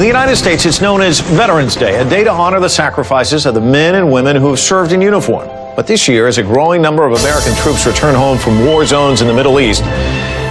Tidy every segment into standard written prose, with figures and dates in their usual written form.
In the United States, it's known as Veterans Day, a day to honor the sacrifices of the men and women who have served in uniform. But this year, as a growing number of American troops return home from war zones in the Middle East,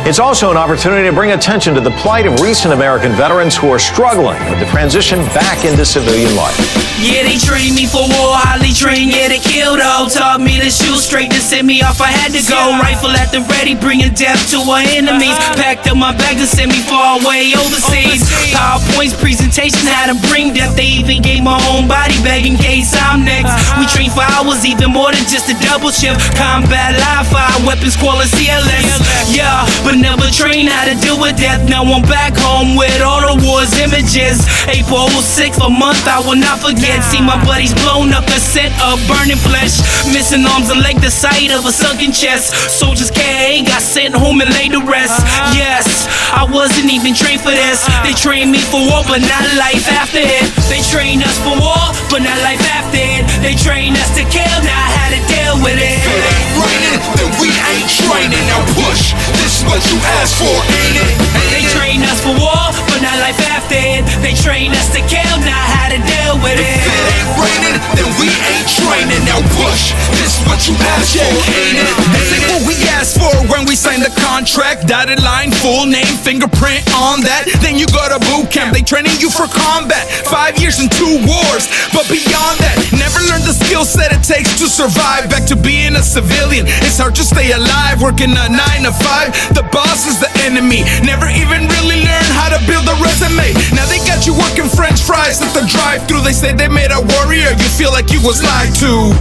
it's also an opportunity to bring attention to the plight of recent American veterans who are struggling with the transition back into civilian life. Yeah, they trained me for war, highly trained, yeah, they killed all. Taught me to shoot straight, to send me off, I had to go. Rifle at the ready, bringing death to our enemies. Packed up my bag to send me far away overseas. PowerPoints, presentation, how to bring death. They even gave my own body bag in case I'm next. We train for hours, even more than just a double shift. Combat live fire, weapons, quality CLS. Yeah, but never trained how to deal with death. Now I'm back home with all the war's images. April 06th, a month I will not forget. See my buddies blown up, the scent of burning flesh. Missing arms and leg, the sight of a sunken chest. Soldiers KA got sent home and laid to rest. Yes, I wasn't even trained for this. They trained me for war, but not life after it. They trained us for war, but not life after it. They trained us to kill, now I had to deal with it. If it ain't raining, then we ain't training. Now push, this is what you asked for, ain't it? They trained us for war, but not life after it. They trained us to kill, now I had to deal with it. If it ain't raining, then we ain't training. Now push, this is what you asked for, ain't it? This ain't what we asked for when we signed the contract. Dotted line, full name, fingerprint on that. Then you go to boot camp, they training you for combat. 5 years and 2 wars, but beyond that, never learned the skill set it takes to survive. Back to being a civilian, it's hard to stay alive. Working a 9 to 5, the boss is the enemy. Never even really learned how to build a resume. Now they got you working french fries at the drive-thru. They say they made a warrior, you feel like you was lied to.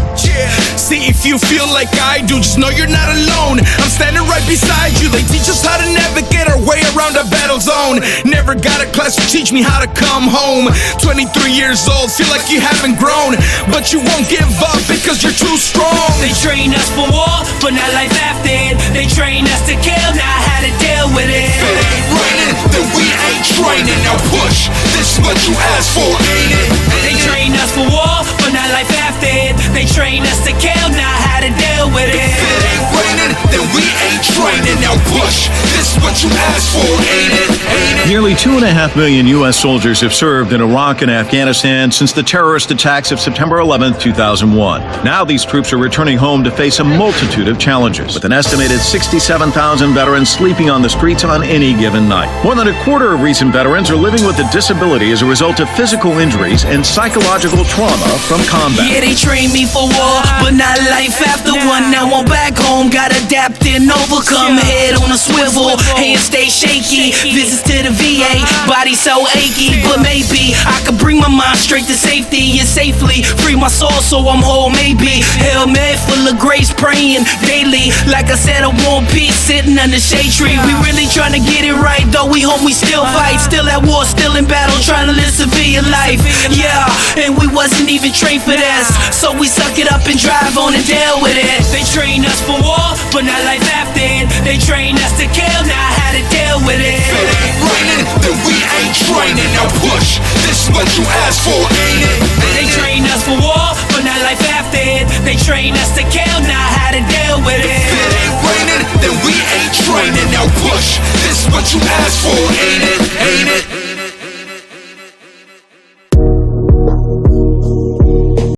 See, if you feel like I do, just know you're not alone. I'm standing right beside you. They teach us how to navigate our way around a battle zone. Never got a class to teach me how to come home. 23 years old, feel like you haven't grown, but you won't give up because you're too strong. They trained us for war, but not life after it. They trained us to kill, now I had to deal with it. If it ain't raining, then we ain't training. Now push, this is what you asked for, ain't it? They trained us for war, but not life after it. They trained us to kill, now I had to deal with it. If it ain't raining, then we ain't training. Now push, this is what you asked for, ain't it? Ain't it? Nearly 2.5 million U.S. soldiers have served in Iraq and Afghanistan since the terrorist attacks of September 11, 2001. Now these troops are returning home to face a multitude of challenges, with an estimated 67,000 veterans sleeping on the streets on any given night. More than a quarter of recent veterans are living with a disability as a result of physical injuries and psychological trauma from combat. Yeah, they trained me for war, but not life after one. Now I'm back home, got adapt and overcome. Head on a swivel, hands stay shaky. Visits to the VA, body so achy. But maybe I could bring my mind straight to safety and safely free my soul so I'm whole. Maybe Hail Mary full of grace, praying daily. Like I said, I want peace sitting under shade tree. We really trying to get it right, though we home, we still fight. Still at war, still in battle, trying to live civilian life. Yeah, and we wasn't even trained for this, so we suck it up and drive on and deal with it. They trained us for war, but not life after it. They trained us to kill, now I had to deal with it. If it ain't raining, then we ain't training. Now push, this is what you asked for, ain't it? They trained us for war, but not life after it. They trained us to kill, now I had to deal with it. If it ain't raining, then we ain't training. Now push, this is what you asked for, ain't it? Ain't it?